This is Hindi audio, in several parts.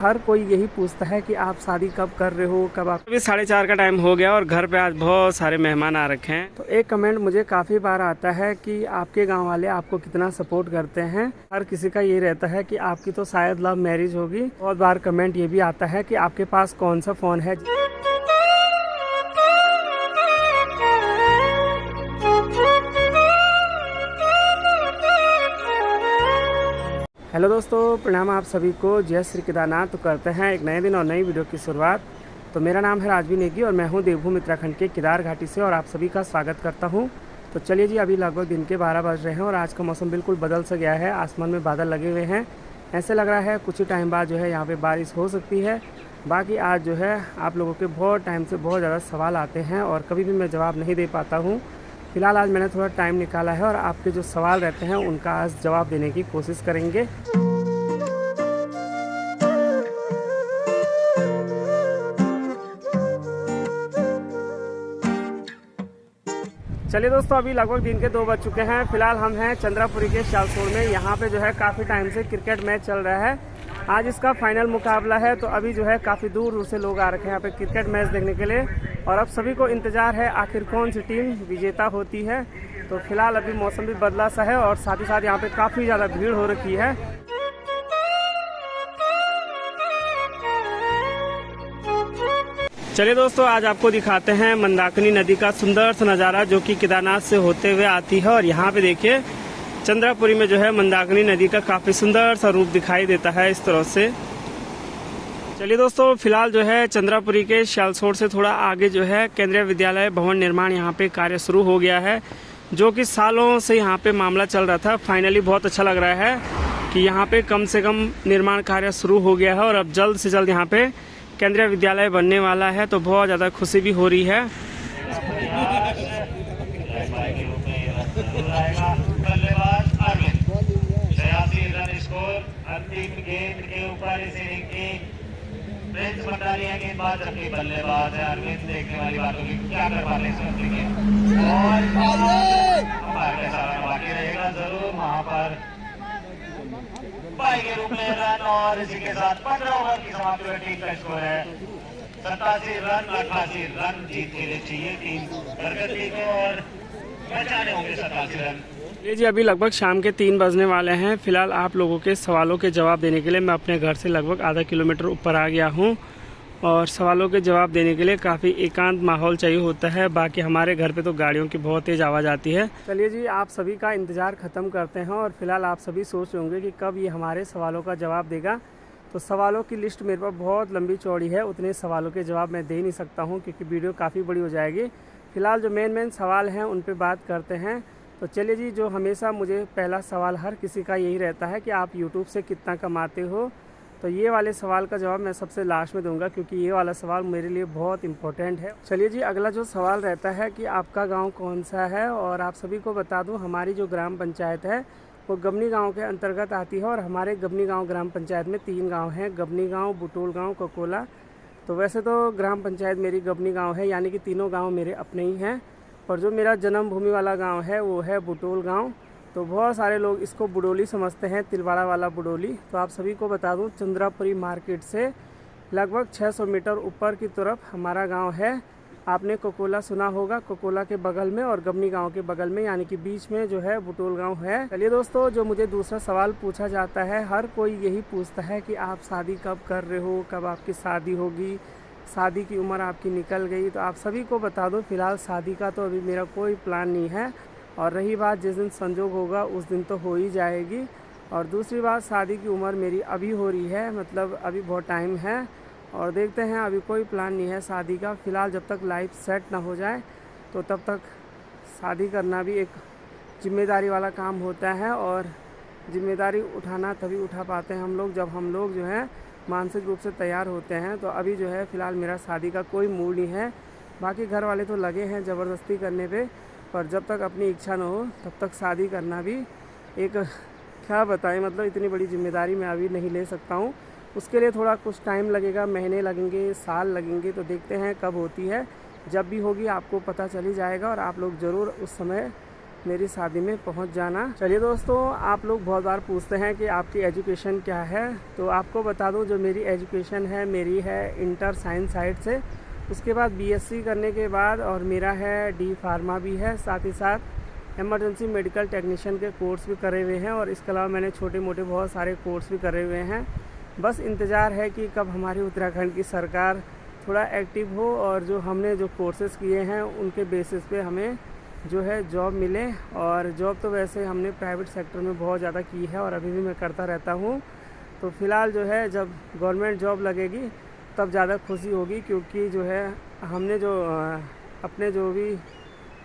हर कोई यही पूछता है कि आप शादी कब कर रहे हो, कब आप। अभी 4:30 का टाइम हो गया और घर पे आज बहुत सारे मेहमान आ रखे हैं। तो एक कमेंट मुझे काफ़ी बार आता है कि आपके गांव वाले आपको कितना सपोर्ट करते हैं। हर किसी का ये रहता है कि आपकी तो शायद लव मैरिज होगी। बहुत बार कमेंट ये भी आता है कि आपके पास कौन सा फ़ोन है। हेलो दोस्तों, प्रणाम आप सभी को। जय श्री केदारनाथ। तो करते हैं एक नए दिन और नई वीडियो की शुरुआत। तो मेरा नाम है राजवी नेगी और मैं हूं देवभूमि उत्तराखंड के केदार घाटी से और आप सभी का स्वागत करता हूं। तो चलिए जी, अभी लगभग दिन के 12 बज रहे हैं और आज का मौसम बिल्कुल बदल सा गया है। आसमान में बादल लगे हुए हैं। ऐसे लग रहा है कुछ ही टाइम बाद जो है यहाँ पर बारिश हो सकती है। बाकी आज जो है आप लोगों के बहुत टाइम से बहुत ज़्यादा सवाल आते हैं और कभी भी मैं जवाब नहीं दे पाता हूँ। फ़िलहाल आज मैंने थोड़ा टाइम निकाला है और आपके जो सवाल रहते हैं उनका आज जवाब देने की कोशिश करेंगे। चलिए दोस्तों, अभी लगभग दिन के 2 बज चुके हैं। फिलहाल हम हैं चंद्रापुरी के शालसोड़ में। यहाँ पे जो है काफ़ी टाइम से क्रिकेट मैच चल रहा है। आज इसका फाइनल मुकाबला है। तो अभी जो है काफ़ी दूर दूर से लोग आ रखे हैं यहाँ पे क्रिकेट मैच देखने के लिए और अब सभी को इंतज़ार है आखिर कौन सी टीम विजेता होती है। तो फिलहाल अभी मौसम भी बदला सा है और साथ ही साथ यहाँ पे काफ़ी ज़्यादा भीड़ हो रखी है। चलिए दोस्तों, आज आपको दिखाते हैं मंदाकिनी नदी का सुंदर सा नज़ारा जो कि केदारनाथ से होते हुए आती है। और यहाँ पे देखिए चंद्रापुरी में जो है मंदाकिनी नदी का काफ़ी सुंदर सा रूप दिखाई देता है इस तरह से। चलिए दोस्तों, फिलहाल जो है चंद्रापुरी के शालसोड़ से थोड़ा आगे जो है केंद्रीय विद्यालय भवन निर्माण यहाँ पे कार्य शुरू हो गया है, जो कि सालों से यहाँ पे मामला चल रहा था। फाइनली बहुत अच्छा लग रहा है कि यहाँ पे कम से कम निर्माण कार्य शुरू हो गया है और अब जल्द से जल्द यहाँ पे केंद्रीय विद्यालय बनने वाला है। तो बहुत ज़्यादा खुशी भी हो रही है। अंतिम गेंद के ऊपर इसे प्रिंस मंडालिया गेंदबाज रखे बल्लेबाज है अरविंद। देखने वाली बात होगी क्या कर पा रहे और बाकी रहेगा जरूर वहां पर के रूप में रन। और इसी के साथ 15 ओवर की समाप्ति हुई। टीम का स्कोर है 87 रन 88 रन। जीत के लिए चाहिए टीम प्रगति को और बचाने होंगे 87 रन। ये जी, अभी लगभग शाम के 3 बजने वाले हैं। फिलहाल आप लोगों के सवालों के जवाब देने के लिए मैं अपने घर से लगभग आधा किलोमीटर ऊपर आ गया हूँ और सवालों के जवाब देने के लिए काफ़ी एकांत माहौल चाहिए होता है। बाकी हमारे घर पे तो गाड़ियों की बहुत तेज़ आवाज़ आती है। चलिए जी, आप सभी का इंतज़ार ख़त्म करते हैं और फिलहाल आप सभी सोच रहे होंगे कि कब ये हमारे सवालों का जवाब देगा। तो सवालों की लिस्ट मेरे पास बहुत लंबी चौड़ी है। उतने सवालों के जवाब मैं दे नहीं सकता हूँ क्योंकि वीडियो काफ़ी बड़ी हो जाएगी। फिलहाल जो मेन सवाल हैं उन पर बात करते हैं। तो चलिए जी, जो हमेशा मुझे पहला सवाल हर किसी का यही रहता है कि आप यूट्यूब से कितना कमाते हो। तो ये वाले सवाल का जवाब मैं सबसे लास्ट में दूंगा क्योंकि ये वाला सवाल मेरे लिए बहुत इम्पोर्टेंट है। चलिए जी, अगला जो सवाल रहता है कि आपका गांव कौन सा है। और आप सभी को बता दूं, हमारी जो ग्राम पंचायत है वो गबनी गांव के अंतर्गत आती है और हमारे गबनी गांव ग्राम पंचायत में 3 गाँव हैं, गबनी गाँव, बुटोल गाँव, ककोला। तो वैसे तो ग्राम पंचायत मेरी गबनी गाँव है, यानी कि तीनों गाँव मेरे अपने ही हैं। और जो मेरा जन्मभूमि वाला गांव है वो है बुटोल गांव। तो बहुत सारे लोग इसको बुडोली समझते हैं, तिलवाड़ा वाला बुडोली। तो आप सभी को बता दूं, चंद्रापुरी मार्केट से लगभग 600 मीटर ऊपर की तरफ हमारा गांव है। आपने ककोला सुना होगा, ककोला के बगल में और गबनी गांव के बगल में, यानी कि बीच में जो है बुटोल गांव है। चलिए दोस्तों, जो मुझे दूसरा सवाल पूछा जाता है, हर कोई यही पूछता है कि आप शादी कब कर रहे हो, कब आपकी शादी होगी, शादी की उम्र आपकी निकल गई। तो आप सभी को बता दो, फिलहाल शादी का तो अभी मेरा कोई प्लान नहीं है। और रही बात जिस दिन संजोग होगा उस दिन तो हो ही जाएगी। और दूसरी बात, शादी की उम्र मेरी अभी हो रही है, मतलब अभी बहुत टाइम है और देखते हैं, अभी कोई प्लान नहीं है शादी का। फ़िलहाल जब तक लाइफ सेट ना हो जाए तो तब तक शादी करना भी एक जिम्मेदारी वाला काम होता है और जिम्मेदारी उठाना तभी उठा पाते हैं हम लोग जब हम लोग जो है मानसिक रूप से तैयार होते हैं। तो अभी जो है फ़िलहाल मेरा शादी का कोई मूड नहीं है। बाकी घर वाले तो लगे हैं ज़बरदस्ती करने पे, पर जब तक अपनी इच्छा न हो तब तक शादी करना भी एक, क्या बताएं, मतलब इतनी बड़ी जिम्मेदारी मैं अभी नहीं ले सकता हूँ। उसके लिए थोड़ा कुछ टाइम लगेगा, महीने लगेंगे, साल लगेंगे। तो देखते हैं कब होती है। जब भी होगी आपको पता चल ही जाएगा और आप लोग ज़रूर उस समय मेरी शादी में पहुंच जाना। चलिए दोस्तों, आप लोग बहुत बार पूछते हैं कि आपकी एजुकेशन क्या है, तो आपको बता दूं जो मेरी एजुकेशन है, मेरी है इंटर साइंस साइड से, उसके बाद बीएससी करने के बाद और मेरा है डी फार्मा भी है, साथ ही साथ इमरजेंसी मेडिकल टेक्नीशियन के कोर्स भी करे हुए हैं और इसके अलावा मैंने छोटे मोटे बहुत सारे कोर्स भी करे हुए हैं। बस इंतज़ार है कि कब हमारी उत्तराखंड की सरकार थोड़ा एक्टिव हो और जो हमने जो कोर्सेज़ किए हैं उनके बेसिस पे हमें जो है जॉब मिले। और जॉब तो वैसे हमने प्राइवेट सेक्टर में बहुत ज़्यादा की है और अभी भी मैं करता रहता हूँ। तो फ़िलहाल जो है जब गवर्नमेंट जॉब लगेगी तब ज़्यादा खुशी होगी, क्योंकि जो है हमने जो अपने जो भी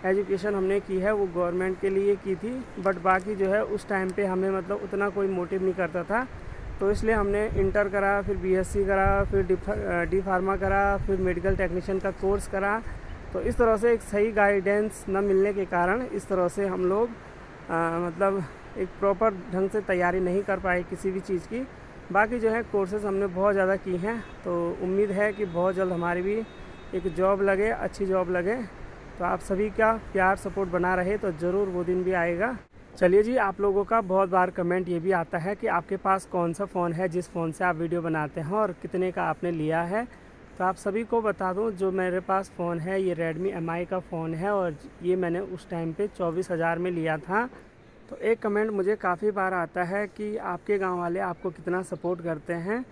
एजुकेशन हमने की है वो गवर्नमेंट के लिए की थी, बट बाकी जो है उस टाइम पे हमें मतलब उतना कोई मोटिव नहीं करता था। तो इसलिए हमने इंटर करा, फिर बीएससी करा, फिर डी फार्मा करा, फिर मेडिकल टेक्नीशियन का कोर्स करा। तो इस तरह से एक सही गाइडेंस न मिलने के कारण इस तरह से हम लोग मतलब एक प्रॉपर ढंग से तैयारी नहीं कर पाए किसी भी चीज़ की। बाकी जो है कोर्सेज हमने बहुत ज़्यादा की हैं, तो उम्मीद है कि बहुत जल्द हमारी भी एक जॉब लगे, अच्छी जॉब लगे। तो आप सभी का प्यार सपोर्ट बना रहे तो ज़रूर वो दिन भी आएगा। चलिए जी, आप लोगों का बहुत बार कमेंट ये भी आता है कि आपके पास कौन सा फ़ोन है जिस फ़ोन से आप वीडियो बनाते हैं और कितने का आपने लिया है। तो आप सभी को बता दूं, जो मेरे पास फ़ोन है ये Redmi MI का फ़ोन है और ये मैंने उस टाइम पे 24,000 में लिया था। तो एक कमेंट मुझे काफ़ी बार आता है कि आपके गांव वाले आपको कितना सपोर्ट करते हैं।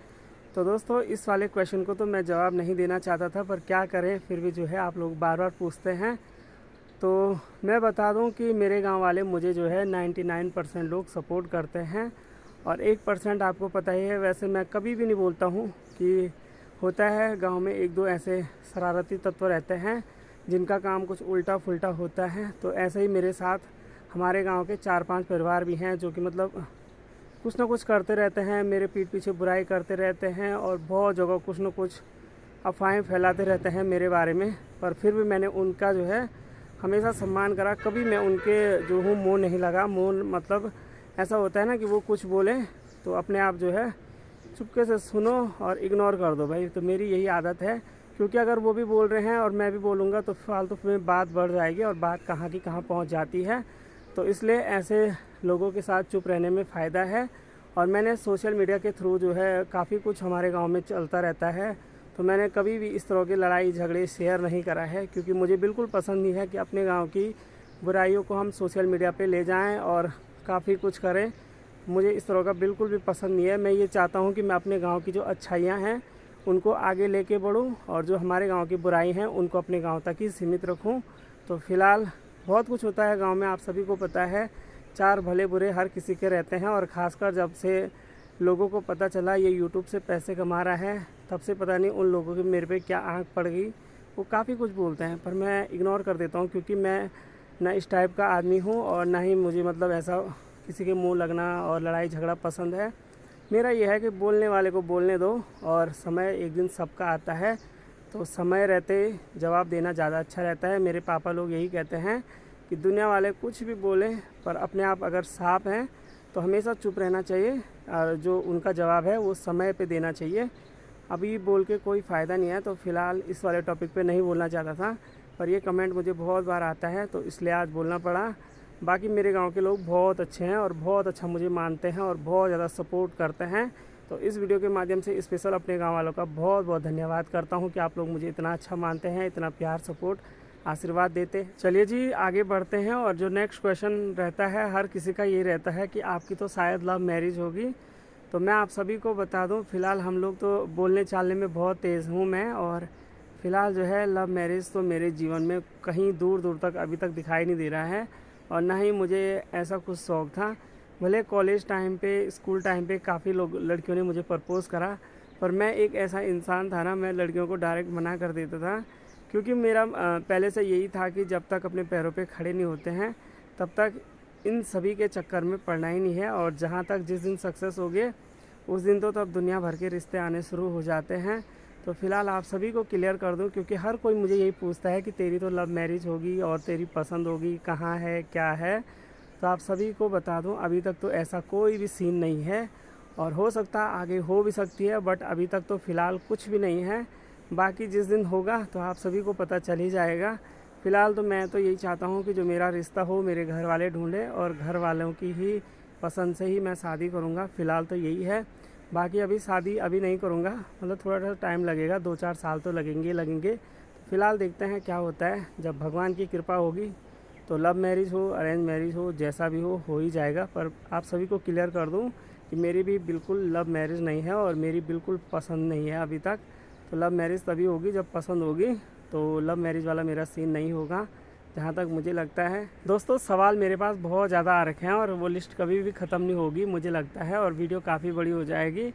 तो दोस्तों, इस वाले क्वेश्चन को तो मैं जवाब नहीं देना चाहता था, पर क्या करें, फिर भी जो है आप लोग बार बार पूछते हैं। तो मैं बता दूं कि मेरे गांव वाले मुझे जो है 99% लोग सपोर्ट करते हैं और 1% आपको पता ही है। वैसे मैं कभी भी नहीं बोलता हूं कि होता है गांव में एक दो ऐसे शरारती तत्व रहते हैं जिनका काम कुछ उल्टा फुल्टा होता है। तो ऐसे ही मेरे साथ हमारे गांव के 4-5 परिवार भी हैं जो कि मतलब कुछ ना कुछ करते रहते हैं, मेरे पीठ पीछे बुराई करते रहते हैं और बहुत जगह कुछ ना कुछ अफवाहें फैलाते रहते हैं मेरे बारे में। पर फिर भी मैंने उनका जो है हमेशा सम्मान करा, कभी मैं उनके जो हूँ मुँह नहीं लगा। मुँह मतलब ऐसा होता है ना कि वो कुछ बोले तो अपने आप जो है चुपके से सुनो और इग्नोर कर दो भाई। तो मेरी यही आदत है, क्योंकि अगर वो भी बोल रहे हैं और मैं भी बोलूँगा तो फालतू में बात बढ़ जाएगी और बात कहाँ की कहाँ पहुँच जाती है। तो इसलिए ऐसे लोगों के साथ चुप रहने में फ़ायदा है। और मैंने सोशल मीडिया के थ्रू जो है काफ़ी कुछ हमारे गांव में चलता रहता है, तो मैंने कभी भी इस तरह की लड़ाई झगड़े शेयर नहीं करा है, क्योंकि मुझे बिल्कुल पसंद नहीं है कि अपने गांव की बुराइयों को हम सोशल मीडिया पे ले जाएं और काफ़ी कुछ करें। मुझे इस तरह का बिल्कुल भी पसंद नहीं है। मैं ये चाहता हूँ कि मैं अपने गाँव की जो अच्छाइयाँ हैं उनको आगे लेके बढ़ूँ और जो हमारे गाँव की बुराई हैं उनको अपने गाँव तक ही सीमित रखूँ। तो फ़िलहाल बहुत कुछ होता है गाँव में, आप सभी को पता है। चार भले बुरे हर किसी के रहते हैं और ख़ासकर जब से लोगों को पता चला ये यूट्यूब से पैसे कमा रहा है, तब से पता नहीं उन लोगों की मेरे पे क्या आँख पड़ गई। वो काफ़ी कुछ बोलते हैं पर मैं इग्नोर कर देता हूँ, क्योंकि मैं ना इस टाइप का आदमी हूँ और ना ही मुझे मतलब ऐसा किसी के मुंह लगना और लड़ाई झगड़ा पसंद है। मेरा यह है कि बोलने वाले को बोलने दो और समय एक दिन सबका आता है, तो समय रहते जवाब देना ज़्यादा अच्छा रहता है। मेरे पापा लोग यही कहते हैं कि दुनिया वाले कुछ भी बोलें पर अपने आप अगर साफ हैं तो हमेशा चुप रहना चाहिए और जो उनका जवाब है वो समय पे देना चाहिए। अभी बोल के कोई फ़ायदा नहीं है। तो फ़िलहाल इस वाले टॉपिक पे नहीं बोलना चाहता था, पर ये कमेंट मुझे बहुत बार आता है तो इसलिए आज बोलना पड़ा। बाकी मेरे गांव के लोग बहुत अच्छे हैं और बहुत अच्छा मुझे मानते हैं और बहुत ज़्यादा सपोर्ट करते हैं। तो इस वीडियो के माध्यम से स्पेशल अपने गांव वालों का बहुत बहुत धन्यवाद करता हूं कि आप लोग मुझे इतना अच्छा मानते हैं, इतना प्यार सपोर्ट आशीर्वाद देते। चलिए जी, आगे बढ़ते हैं। और जो नेक्स्ट क्वेश्चन रहता है हर किसी का ये रहता है कि आपकी तो शायद लव मैरिज होगी। तो मैं आप सभी को बता दूं, फ़िलहाल हम लोग तो बोलने चालने में बहुत तेज़ हूं मैं, और फ़िलहाल जो है लव मैरिज तो मेरे जीवन में कहीं दूर दूर तक अभी तक दिखाई नहीं दे रहा है और ना ही मुझे ऐसा कुछ शौक़ था। भले कॉलेज टाइम पे, स्कूल टाइम पे काफ़ी लोग लड़कियों ने मुझे प्रपोज़ करा, पर मैं एक ऐसा इंसान था ना, मैं लड़कियों को डायरेक्ट मना कर देता था, क्योंकि मेरा पहले से यही था कि जब तक अपने पैरों पे खड़े नहीं होते हैं तब तक इन सभी के चक्कर में पड़ना ही नहीं है। और जहाँ तक जिस दिन सक्सेस हो गए उस दिन तो तब दुनिया भर के रिश्ते आने शुरू हो जाते हैं। तो फ़िलहाल आप सभी को क्लियर कर दूं, क्योंकि हर कोई मुझे यही पूछता है कि तेरी तो लव मैरिज होगी और तेरी पसंद होगी, कहाँ है, क्या है। तो आप सभी को बता दूं, अभी तक तो ऐसा कोई भी सीन नहीं है और हो सकता आगे हो भी सकती है, बट अभी तक तो फ़िलहाल कुछ भी नहीं है। बाकी जिस दिन होगा तो आप सभी को पता चल ही जाएगा। फ़िलहाल तो मैं तो यही चाहता हूँ कि जो मेरा रिश्ता हो मेरे घर वाले ढूंढे और घर वालों की ही पसंद से ही मैं शादी करूँगा। फ़िलहाल तो यही है। बाकी अभी शादी अभी नहीं करूँगा, मतलब थोड़ा सा टाइम लगेगा, 2-4 साल तो लगेंगे। फ़िलहाल देखते हैं क्या होता है। जब भगवान की कृपा होगी तो लव मैरिज हो अरेंज मैरिज हो जैसा भी हो ही जाएगा। पर आप सभी को क्लियर कर दूँ कि मेरी भी बिल्कुल लव मैरिज नहीं है और मेरी बिल्कुल पसंद नहीं है अभी तक। तो लव मैरिज तभी होगी जब पसंद होगी, तो लव मैरिज वाला मेरा सीन नहीं होगा जहाँ तक मुझे लगता है। दोस्तों सवाल मेरे पास बहुत ज़्यादा आ रखे हैं और वो लिस्ट कभी भी ख़त्म नहीं होगी मुझे लगता है, और वीडियो काफ़ी बड़ी हो जाएगी।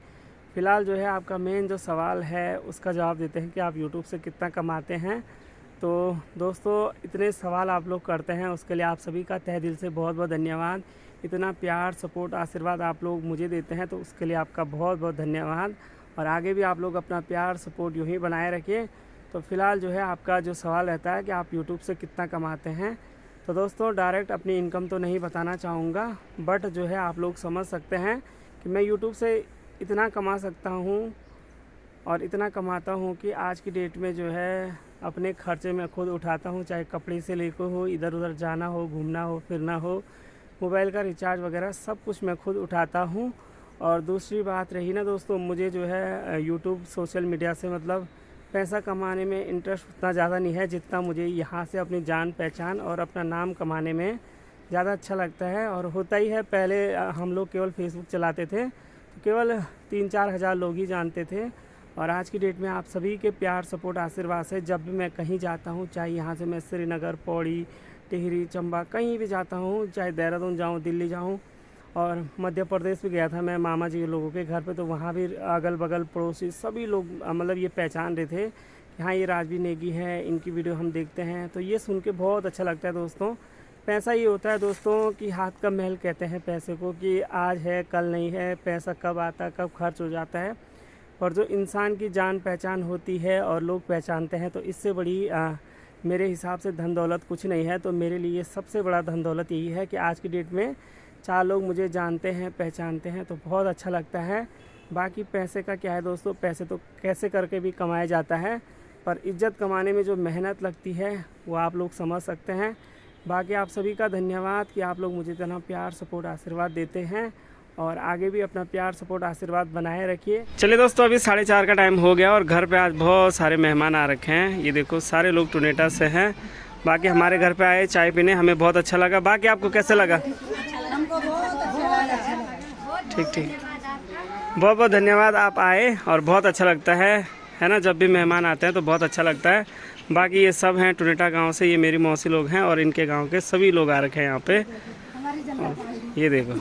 फ़िलहाल जो है आपका मेन जो सवाल है उसका जवाब देते हैं कि आप यूट्यूब से कितना कमाते हैं। तो दोस्तों इतने सवाल आप लोग करते हैं उसके लिए आप सभी का तहे दिल से बहुत बहुत धन्यवाद। इतना प्यार सपोर्ट आशीर्वाद आप लोग मुझे देते हैं तो उसके लिए आपका बहुत बहुत धन्यवाद, और आगे भी आप लोग अपना प्यार सपोर्ट यूँ ही बनाए रखिए। तो फ़िलहाल जो है आपका जो सवाल रहता है कि आप यूट्यूब से कितना कमाते हैं, तो दोस्तों डायरेक्ट अपनी इनकम तो नहीं बताना चाहूँगा, बट जो है आप लोग समझ सकते हैं कि मैं यूट्यूब से इतना कमा सकता हूँ और इतना कमाता हूँ कि आज की डेट में जो है अपने खर्चे मैं खुद उठाता हूँ, चाहे कपड़े से लेकर हो, इधर उधर जाना हो, घूमना हो, फिरना हो, मोबाइल का रिचार्ज वगैरह सब कुछ मैं खुद उठाता हूँ। और दूसरी बात रही ना दोस्तों, मुझे जो है यूट्यूब सोशल मीडिया से मतलब पैसा कमाने में इंटरेस्ट उतना ज़्यादा नहीं है जितना मुझे यहाँ से अपनी जान पहचान और अपना नाम कमाने में ज़्यादा अच्छा लगता है। और होता ही है, पहले हम लोग केवल फेसबुक चलाते थे तो केवल 3-4 हज़ार लोग ही जानते थे, और आज की डेट में आप सभी के प्यार सपोर्ट आशीर्वाद से जब भी मैं कहीं जाता हूँ, चाहे यहाँ से मैं श्रीनगर, पौड़ी, टिहरी, चंबा कहीं भी जाता हूँ, चाहे देहरादून जाऊँ, दिल्ली जाऊँ, और मध्य प्रदेश भी गया था मैं मामा जी लोगों के घर पे, तो वहाँ भी अगल बगल पड़ोसी सभी लोग मतलब ये पहचान रहे थे कि हाँ ये राजवीर नेगी है, इनकी वीडियो हम देखते हैं। तो ये सुन के बहुत अच्छा लगता है दोस्तों। पैसा ये होता है दोस्तों कि हाथ का महल कहते हैं पैसे को, कि आज है कल नहीं है, पैसा कब आता कब खर्च हो जाता है, और जो इंसान की जान पहचान होती है और लोग पहचानते हैं तो इससे बड़ी मेरे हिसाब से धन दौलत कुछ नहीं है। तो मेरे लिए सबसे बड़ा धन दौलत यही है कि आज की डेट में 4 लोग मुझे जानते हैं, पहचानते हैं, तो बहुत अच्छा लगता है। बाकी पैसे का क्या है दोस्तों, पैसे तो कैसे करके भी कमाया जाता है, पर इज्जत कमाने में जो मेहनत लगती है वो आप लोग समझ सकते हैं। बाकी आप सभी का धन्यवाद कि आप लोग मुझे इतना प्यार सपोर्ट आशीर्वाद देते हैं, और आगे भी अपना प्यार सपोर्ट आशीर्वाद बनाए रखिए। चलिए दोस्तों अभी 4:30 का टाइम हो गया और घर पे आज बहुत सारे मेहमान आ रखे हैं। ये देखो सारे लोग टुनेटा से हैं। बाकी हमारे घर पे आए चाय पीने, हमें बहुत अच्छा लगा। बाकी आपको कैसे लगा? ठीक बहुत बहुत धन्यवाद, आप आए और बहुत अच्छा लगता है ना, जब भी मेहमान आते हैं तो बहुत अच्छा लगता है। बाकी ये सब हैं टुनेटा गांव से, ये मेरी मौसी लोग हैं और इनके गांव के सभी लोग आ रखे हैं यहाँ पे। ये देखो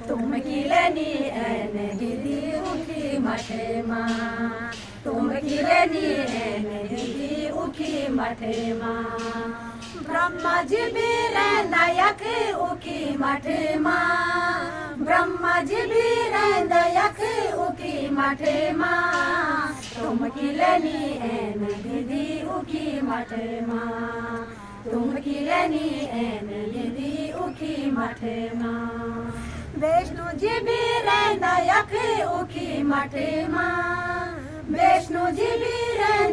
तुम किलनी एन दीदी उठी मठे माँ, तुम किलनी एन दीदी उठी मठे माँ, ब्रह्मा जी भी नायक उठी मठे माँ, ब्रह्मा जी भी नायक उठी मठे माँ, तुम किलनी एन दीदी उठी मठे माँ, तुम किलनी एन दीदी उठी मठे माँ, वैष्णो जी भी नायक उठी मठे माँ, वैष्णो जी भी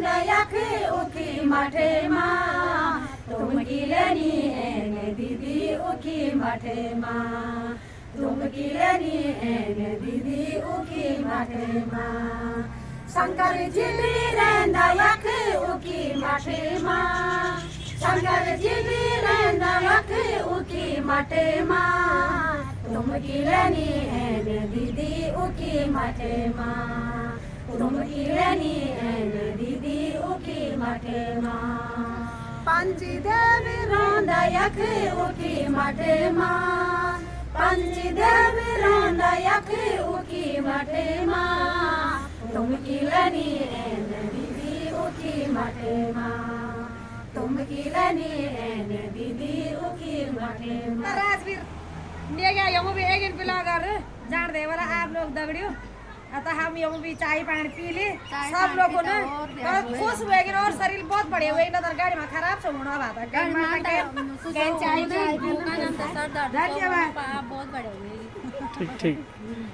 नायक उठी मठे माँ, तुम किलनी एन दीदी उठी मठे माँ, तुम किलनी एन दीदी उठी मठे माँ, शंकर जी भी नायक उठी मठे माँ, शंकर जी भी नायक उठी मठे माँ, तुम किलनी एन दीदी उठी मठे माँ, तुम किलनी एन दीदी उठी मठे माँ, पंची देवी नायक उठी मठे माँ, पंची देवी नायक उठी मठे माँ, तुम किलनी एन दीदी उठी मठे माँ, तुम किलनी एन दीदी उठी मठे माँ। राजवीर नेगा यमो भी एक इन पिला कर जान दे वाला आप लोग दगड़ियो अतः हम यूं भी चाय पानी पी ली सब लोगों ने बहुत खुश हुए कि और शरीर बहुत बढ़िया हुए ना गाड़ी में खराब से होना बात है गाड़ी में चाय धन्यवाद बहुत बड़े हुए ठीक ठीक।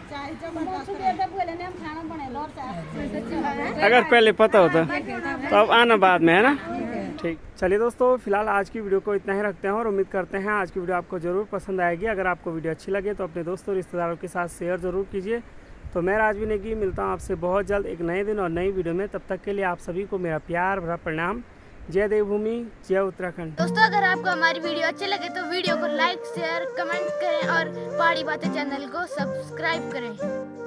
चाय जो बोले ने हम खाना बनाए और चाय अगर पहले पता होता तो अब आना बाद में, है ना। ठीक, चलिए दोस्तों, फिलहाल आज की वीडियो को इतना ही रखते हैं और उम्मीद करते हैं आज की वीडियो आपको ज़रूर पसंद आएगी। अगर आपको वीडियो अच्छी लगे तो अपने दोस्तों रिश्तेदारों के साथ शेयर ज़रूर कीजिए। तो मैं राजवी नेगी मिलता हूँ आपसे बहुत जल्द एक नए दिन और नई वीडियो में। तब तक के लिए आप सभी को मेरा प्यार भरा प्रणाम। जय देवभूमि, जय उत्तराखंड। दोस्तों, अगर आपको हमारी वीडियो अच्छी लगे तो वीडियो को लाइक शेयर कमेंट करें और पहाड़ी बातें चैनल को सब्सक्राइब करें।